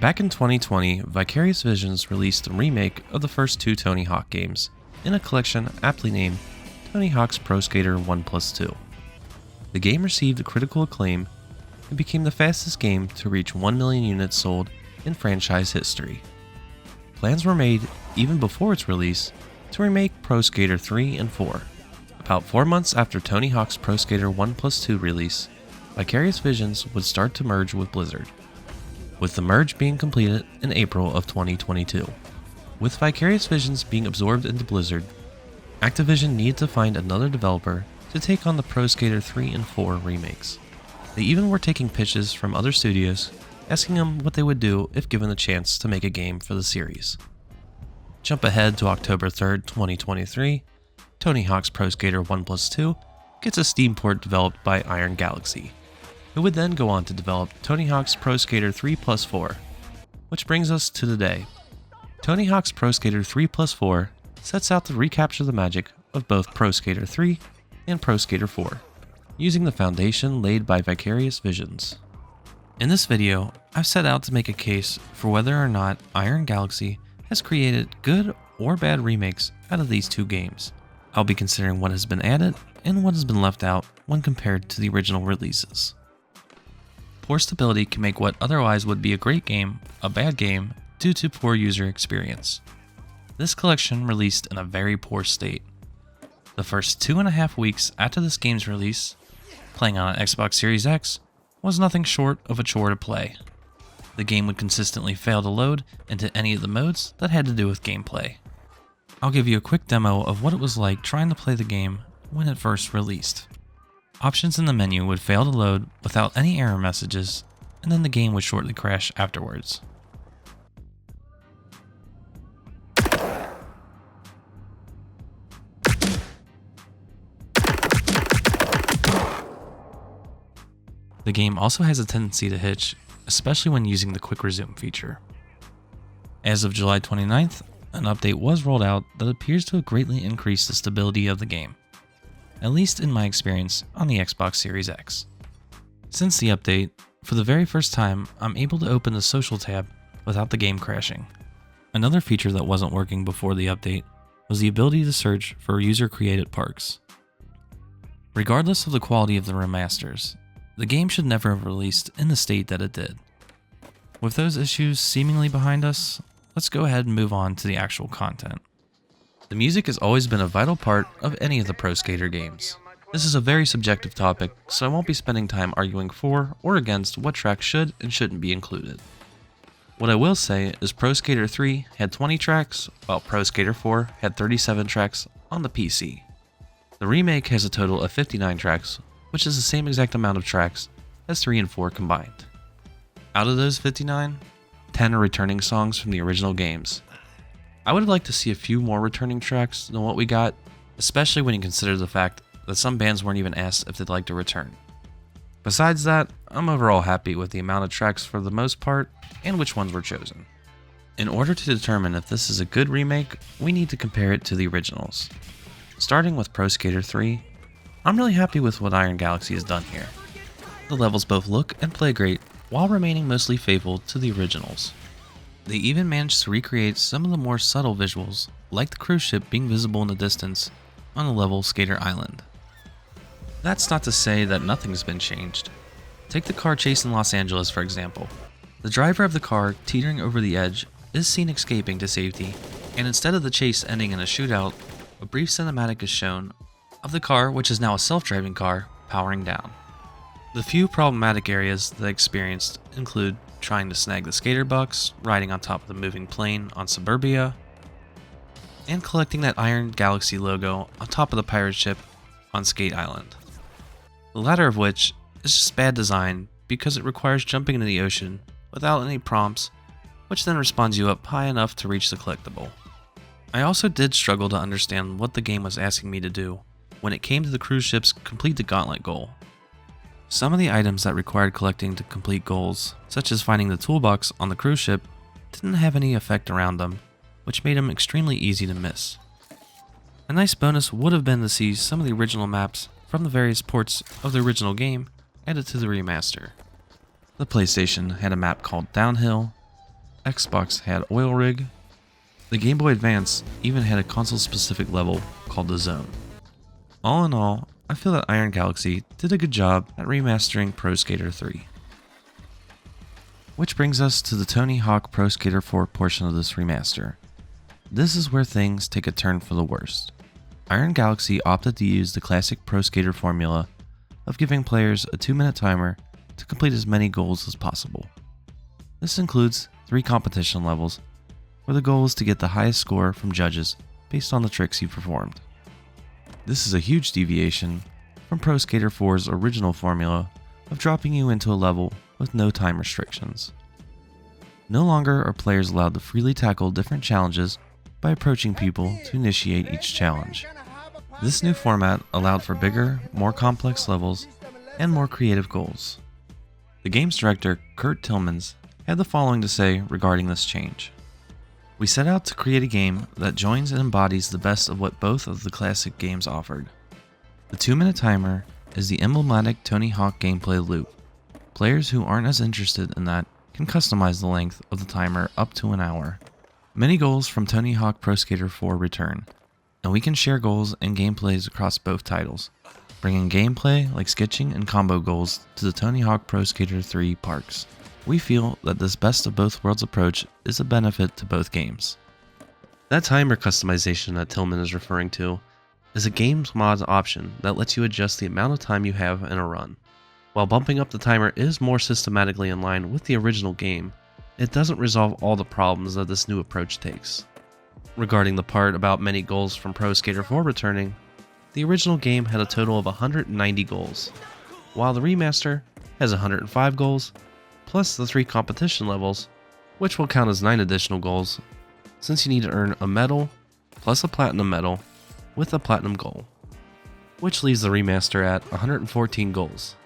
Back in 2020, Vicarious Visions released a remake of the first two Tony Hawk games in a collection aptly named Tony Hawk's Pro Skater 1+2. The game received critical acclaim and became the fastest game to reach 1 million units sold in franchise history. Plans were made, even before its release, to remake Pro Skater 3 and 4. About 4 months after Tony Hawk's Pro Skater 1+2 release, Vicarious Visions would start to merge with Blizzard, with the merge being completed in April of 2022. With Vicarious Visions being absorbed into Blizzard, Activision needed to find another developer to take on the Pro Skater 3 and 4 remakes. They even were taking pitches from other studios, asking them what they would do if given the chance to make a game for the series. Jump ahead to October 3rd, 2023, Tony Hawk's Pro Skater 1+2 gets a Steam port developed by Iron Galaxy, who would then go on to develop Tony Hawk's Pro Skater 3+4, which brings us to today. Tony Hawk's Pro Skater 3+4 sets out to recapture the magic of both Pro Skater 3 and Pro Skater 4, using the foundation laid by Vicarious Visions. In this video, I've set out to make a case for whether or not Iron Galaxy has created good or bad remakes out of these two games. I'll be considering what has been added and what has been left out when compared to the original releases. Poor stability can make what otherwise would be a great game a bad game due to poor user experience. This collection released in a very poor state. The first 2.5 weeks after this game's release, playing on an Xbox Series X was nothing short of a chore to play. The game would consistently fail to load into any of the modes that had to do with gameplay. I'll give you a quick demo of what it was like trying to play the game when it first released. Options in the menu would fail to load without any error messages, and then the game would shortly crash afterwards. The game also has a tendency to hitch, especially when using the quick resume feature. As of July 29th, an update was rolled out that appears to have greatly increased the stability of the game, at least in my experience on the Xbox Series X. Since the update, for the very first time, I'm able to open the social tab without the game crashing. Another feature that wasn't working before the update was the ability to search for user-created parks. Regardless of the quality of the remasters, the game should never have released in the state that it did. With those issues seemingly behind us, let's go ahead and move on to the actual content. The music has always been a vital part of any of the Pro Skater games. This is a very subjective topic, so I won't be spending time arguing for or against what tracks should and shouldn't be included. What I will say is Pro Skater 3 had 20 tracks, while Pro Skater 4 had 37 tracks on the PC. The remake has a total of 59 tracks, which is the same exact amount of tracks as 3 and 4 combined. Out of those 59, 10 are returning songs from the original games. I would like to see a few more returning tracks than what we got, especially when you consider the fact that some bands weren't even asked if they'd like to return. Besides that, I'm overall happy with the amount of tracks for the most part and which ones were chosen. In order to determine if this is a good remake, we need to compare it to the originals. Starting with Pro Skater 3, I'm really happy with what Iron Galaxy has done here. The levels both look and play great while remaining mostly faithful to the originals. They even managed to recreate some of the more subtle visuals, like the cruise ship being visible in the distance on the level Skater Island. That's not to say that nothing's been changed. Take the car chase in Los Angeles for example. The driver of the car teetering over the edge is seen escaping to safety, and instead of the chase ending in a shootout, a brief cinematic is shown of the car, which is now a self-driving car, powering down. The few problematic areas that I experienced include trying to snag the skater bucks, riding on top of the moving plane on Suburbia, and collecting that Iron Galaxy logo on top of the pirate ship on Skate Island. The latter of which is just bad design because it requires jumping into the ocean without any prompts, which then respawns you up high enough to reach the collectible. I also did struggle to understand what the game was asking me to do when it came to the cruise ship's complete the gauntlet goal. Some of the items that required collecting to complete goals, such as finding the toolbox on the cruise ship, didn't have any effect around them, which made them extremely easy to miss. A nice bonus would have been to see some of the original maps from the various ports of the original game added to the remaster. The PlayStation had a map called Downhill, Xbox had Oil Rig. The Game Boy Advance even had a console-specific level called the Zone. All in all, I feel that Iron Galaxy did a good job at remastering Pro Skater 3. Which brings us to the Tony Hawk Pro Skater 4 portion of this remaster. This is where things take a turn for the worst. Iron Galaxy opted to use the classic Pro Skater formula of giving players a 2-minute timer to complete as many goals as possible. This includes 3 competition levels, where the goal is to get the highest score from judges based on the tricks you performed. This is a huge deviation from Pro Skater 4's original formula of dropping you into a level with no time restrictions. No longer are players allowed to freely tackle different challenges by approaching people to initiate each challenge. This new format allowed for bigger, more complex levels and more creative goals. The game's director, Kurt Tillmans, had the following to say regarding this change. We set out to create a game that joins and embodies the best of what both of the classic games offered. The 2-minute timer is the emblematic Tony Hawk gameplay loop. Players who aren't as interested in that can customize the length of the timer up to an hour. Many goals from Tony Hawk Pro Skater 4 return, and we can share goals and gameplays across both titles, bringing gameplay like sketching and combo goals to the Tony Hawk Pro Skater 3 parks. We feel that this best of both worlds approach is a benefit to both games. That timer customization that Tillman is referring to is a game's mods option that lets you adjust the amount of time you have in a run. While bumping up the timer is more systematically in line with the original game, it doesn't resolve all the problems that this new approach takes. Regarding the part about many goals from Pro Skater 4 returning, the original game had a total of 190 goals, while the remaster has 105 goals, plus the 3 competition levels, which will count as 9 additional goals, since you need to earn a medal, plus a platinum medal, with a platinum goal, which leaves the remaster at 114 goals.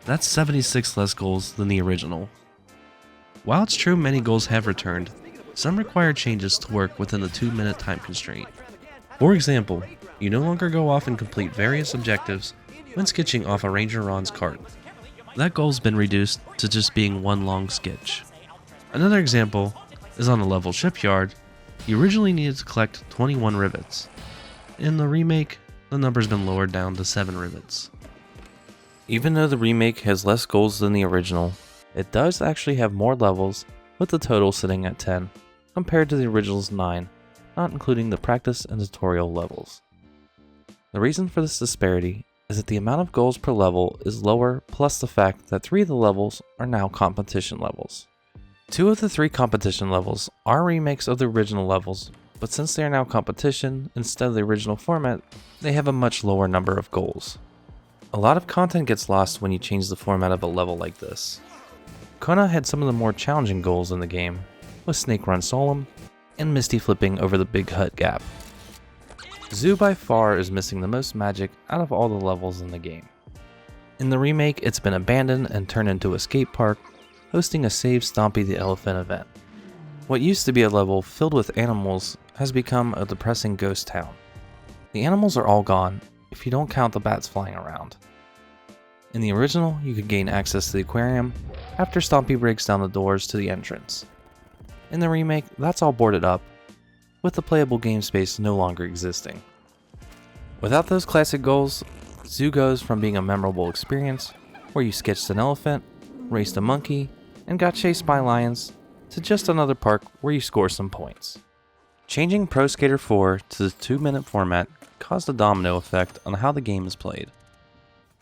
That's 76 less goals than the original. While it's true many goals have returned, some require changes to work within the 2-minute time constraint. For example, you no longer go off and complete various objectives when sketching off a Ranger Ron's cart. That goal's been reduced to just being one long sketch. Another example is on the level Shipyard. You originally needed to collect 21 rivets. In the remake, the number's been lowered down to 7 rivets. Even though the remake has less goals than the original, it does actually have more levels, with the total sitting at 10, compared to the original's 9, not including the practice and tutorial levels. The reason for this disparity is that the amount of goals per level is lower, plus the fact that 3 of the levels are now competition levels. 2 of the 3 competition levels are remakes of the original levels, but since they are now competition instead of the original format, they have a much lower number of goals. A lot of content gets lost when you change the format of a level like this. Kona had some of the more challenging goals in the game, with Snake Run Solum and Misty flipping over the Big Hut Gap. Zoo by far is missing the most magic out of all the levels in the game. In the remake, it's been abandoned and turned into a skate park, hosting a Save Stompy the Elephant event. What used to be a level filled with animals has become a depressing ghost town. The animals are all gone, if you don't count the bats flying around. In the original, you could gain access to the aquarium after Stompy breaks down the doors to the entrance. In the remake, that's all boarded up, with the playable game space no longer existing. Without those classic goals, Zoo goes from being a memorable experience, where you sketched an elephant, raced a monkey, and got chased by lions, to just another park where you score some points. Changing Pro Skater 4 to the 2-minute format caused a domino effect on how the game is played.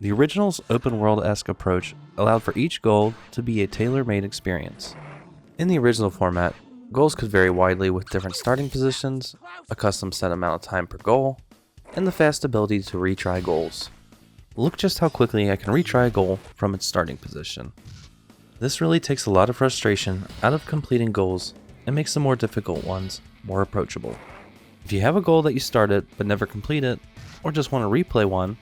The original's open world-esque approach allowed for each goal to be a tailor-made experience. In the original format, goals could vary widely with different starting positions, a custom set amount of time per goal, and the fast ability to retry goals. Look just how quickly I can retry a goal from its starting position. This really takes a lot of frustration out of completing goals and makes the more difficult ones more approachable. If you have a goal that you started but never completed, or just want to replay one,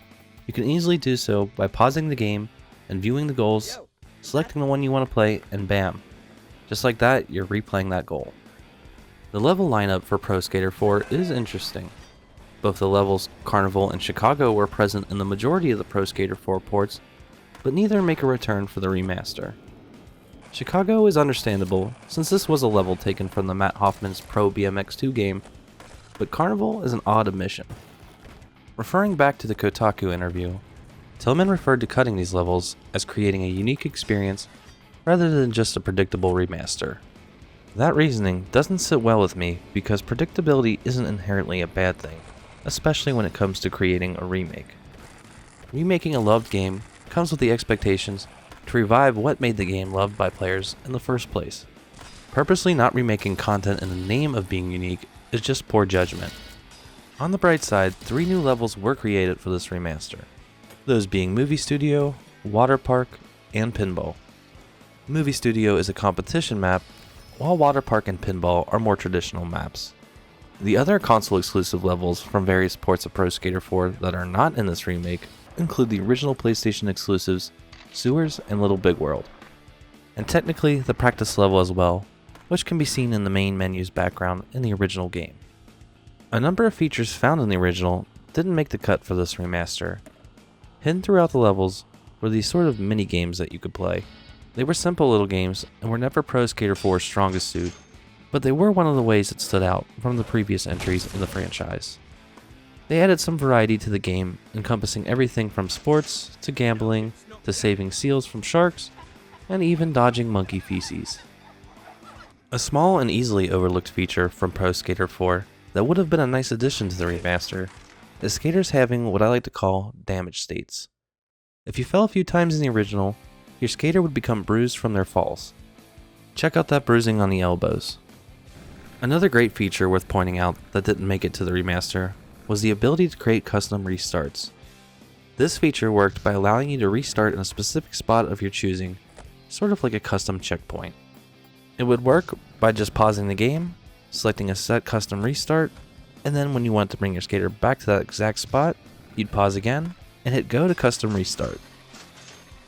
you can easily do so by pausing the game and viewing the goals, selecting the one you want to play, and bam! Just like that, you're replaying that goal. The level lineup for Pro Skater 4 is interesting. Both the levels Carnival and Chicago were present in the majority of the Pro Skater 4 ports, but neither make a return for the remaster. Chicago is understandable, since this was a level taken from the Matt Hoffman's Pro BMX2 game, but Carnival is an odd omission. Referring back to the Kotaku interview, Tillman referred to cutting these levels as creating a unique experience rather than just a predictable remaster. That reasoning doesn't sit well with me because predictability isn't inherently a bad thing, especially when it comes to creating a remake. Remaking a loved game comes with the expectations to revive what made the game loved by players in the first place. Purposely not remaking content in the name of being unique is just poor judgment. On the bright side, 3 new levels were created for this remaster, those being Movie Studio, Water Park, and Pinball. Movie Studio is a competition map, while Water Park and Pinball are more traditional maps. The other console-exclusive levels from various ports of Pro Skater 4 that are not in this remake include the original PlayStation exclusives, Sewers and Little Big World, and technically the practice level as well, which can be seen in the main menu's background in the original game. A number of features found in the original didn't make the cut for this remaster. Hidden throughout the levels were these sort of mini-games that you could play. They were simple little games and were never Pro Skater 4's strongest suit, but they were one of the ways that stood out from the previous entries in the franchise. They added some variety to the game, encompassing everything from sports to gambling to saving seals from sharks and even dodging monkey feces. A small and easily overlooked feature from Pro Skater 4 that would have been a nice addition to the remaster is skaters having what I like to call damage states. If you fell a few times in the original, your skater would become bruised from their falls. Check out that bruising on the elbows. Another great feature worth pointing out that didn't make it to the remaster was the ability to create custom restarts. This feature worked by allowing you to restart in a specific spot of your choosing, sort of like a custom checkpoint. It would work by just pausing the game, selecting a set custom restart, and then when you want to bring your skater back to that exact spot, you'd pause again and hit go to custom restart.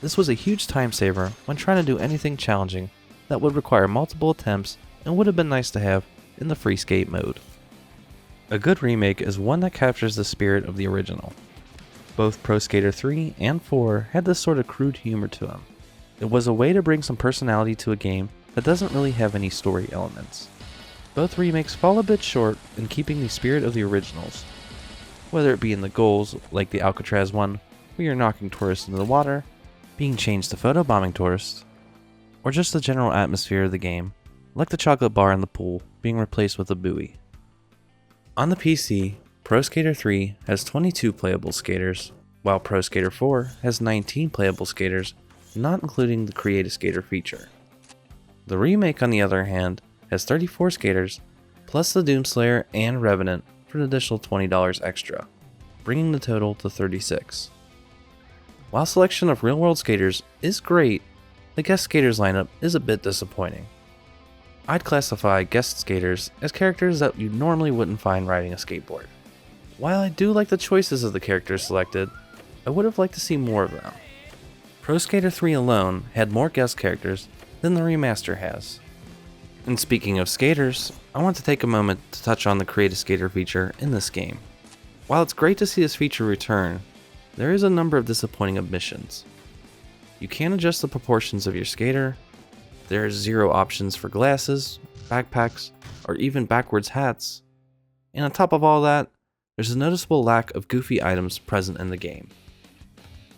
This was a huge time saver when trying to do anything challenging that would require multiple attempts and would have been nice to have in the free skate mode. A good remake is one that captures the spirit of the original. Both Pro Skater 3 and 4 had this sort of crude humor to them. It was a way to bring some personality to a game that doesn't really have any story elements. Both remakes fall a bit short in keeping the spirit of the originals, whether it be in the goals like the Alcatraz one, where you're knocking tourists into the water, being changed to photobombing tourists, or just the general atmosphere of the game, like the chocolate bar in the pool being replaced with a buoy. On the PC, Pro Skater 3 has 22 playable skaters, while Pro Skater 4 has 19 playable skaters, not including the Create a Skater feature. The remake, on the other hand, has 34 skaters, plus the Doomslayer and Revenant for an additional $20 extra, bringing the total to 36. While selection of real-world skaters is great, the guest skaters lineup is a bit disappointing. I'd classify guest skaters as characters that you normally wouldn't find riding a skateboard. While I do like the choices of the characters selected, I would have liked to see more of them. Pro Skater 3 alone had more guest characters than the remaster has. And speaking of skaters, I want to take a moment to touch on the Create a Skater feature in this game. While it's great to see this feature return, there is a number of disappointing omissions. You can't adjust the proportions of your skater, there are 0 options for glasses, backpacks, or even backwards hats, and on top of all that, there's a noticeable lack of goofy items present in the game.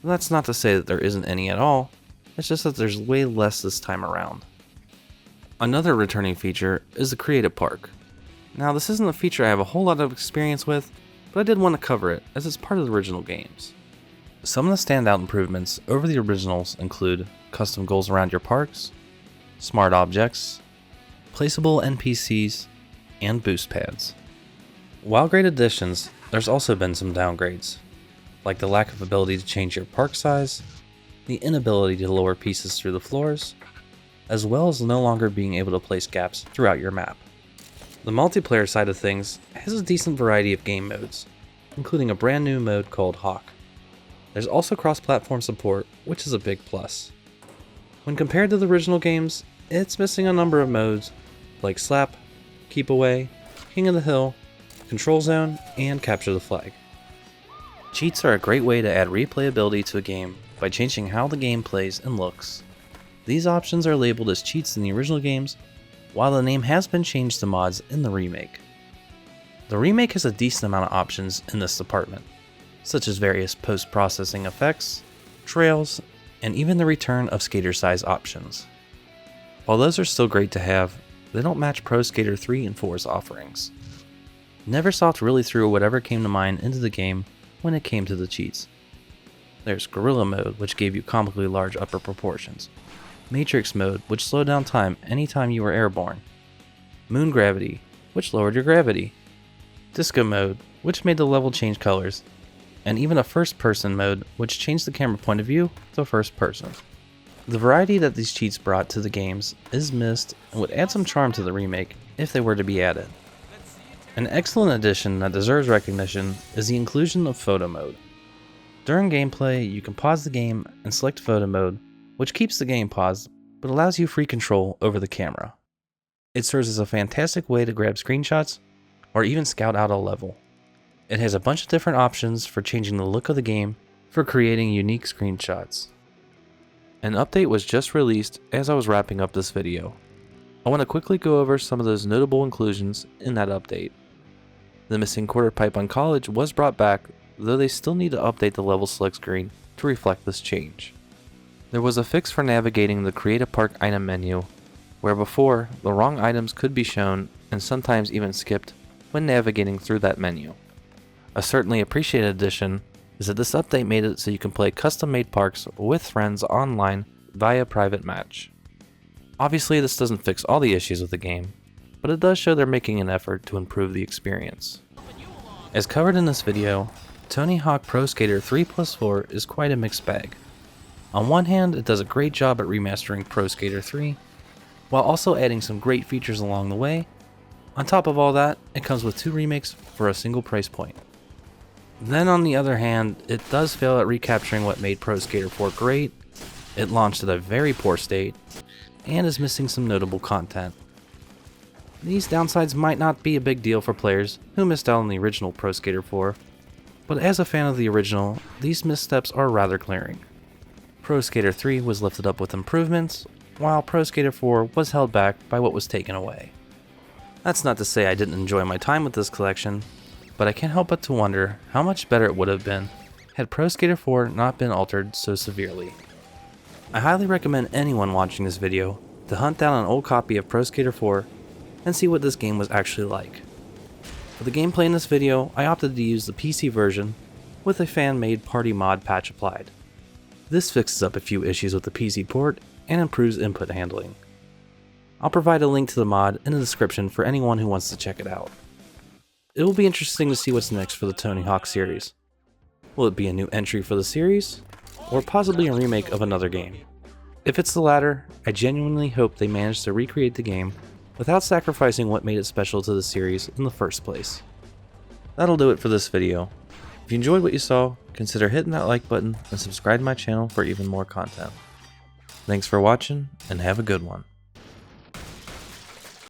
And that's not to say that there isn't any at all, it's just that there's way less this time around. Another returning feature is the Creative Park. Now this isn't a feature I have a whole lot of experience with, but I did want to cover it as it's part of the original games. Some of the standout improvements over the originals include custom goals around your parks, smart objects, placeable NPCs, and boost pads. While great additions, there's also been some downgrades, like the lack of ability to change your park size, the inability to lower pieces through the floors, as well as no longer being able to place gaps throughout your map. The multiplayer side of things has a decent variety of game modes, including a brand new mode called Hawk. There's also cross-platform support, which is a big plus. When compared to the original games, it's missing a number of modes, like Slap, Keep Away, King of the Hill, Control Zone, and Capture the Flag. Cheats are a great way to add replayability to a game by changing how the game plays and looks. These options are labeled as cheats in the original games, while the name has been changed to mods in the remake. The remake has a decent amount of options in this department, such as various post-processing effects, trails, and even the return of skater size options. While those are still great to have, they don't match Pro Skater 3 and 4's offerings. Neversoft really threw whatever came to mind into the game when it came to the cheats. There's Gorilla Mode, which gave you comically large upper proportions. Matrix Mode, which slowed down time anytime you were airborne. Moon Gravity, which lowered your gravity. Disco Mode, which made the level change colors. And even a First Person Mode, which changed the camera point of view to first person. The variety that these cheats brought to the games is missed and would add some charm to the remake if they were to be added. An excellent addition that deserves recognition is the inclusion of Photo Mode. During gameplay, you can pause the game and select Photo Mode, which keeps the game paused, but allows you free control over the camera. It serves as a fantastic way to grab screenshots, or even scout out a level. It has a bunch of different options for changing the look of the game for creating unique screenshots. An update was just released as I was wrapping up this video. I want to quickly go over some of those notable inclusions in that update. The missing quarter pipe on College was brought back, though they still need to update the level select screen to reflect this change. There was a fix for navigating the Create a Park item menu, where before, the wrong items could be shown and sometimes even skipped when navigating through that menu. A certainly appreciated addition is that this update made it so you can play custom-made parks with friends online via private match. Obviously, this doesn't fix all the issues with the game, but it does show they're making an effort to improve the experience. As covered in this video, Tony Hawk Pro Skater 3+4 is quite a mixed bag. On one hand, it does a great job at remastering Pro Skater 3, while also adding some great features along the way. On top of all that, it comes with 2 remakes for a single price point. Then on the other hand, it does fail at recapturing what made Pro Skater 4 great, it launched at a very poor state, and is missing some notable content. These downsides might not be a big deal for players who missed out on the original Pro Skater 4, but as a fan of the original, these missteps are rather glaring. Pro Skater 3 was lifted up with improvements, while Pro Skater 4 was held back by what was taken away. That's not to say I didn't enjoy my time with this collection, but I can't help but to wonder how much better it would have been had Pro Skater 4 not been altered so severely. I highly recommend anyone watching this video to hunt down an old copy of Pro Skater 4 and see what this game was actually like. For the gameplay in this video, I opted to use the PC version with a fan-made party mod patch applied. This fixes up a few issues with the PC port and improves input handling. I'll provide a link to the mod in the description for anyone who wants to check it out. It will be interesting to see what's next for the Tony Hawk series. Will it be a new entry for the series, or possibly a remake of another game? If it's the latter, I genuinely hope they manage to recreate the game without sacrificing what made it special to the series in the first place. That'll do it for this video. If you enjoyed what you saw, consider hitting that like button and subscribe to my channel for even more content. Thanks for watching, and have a good one.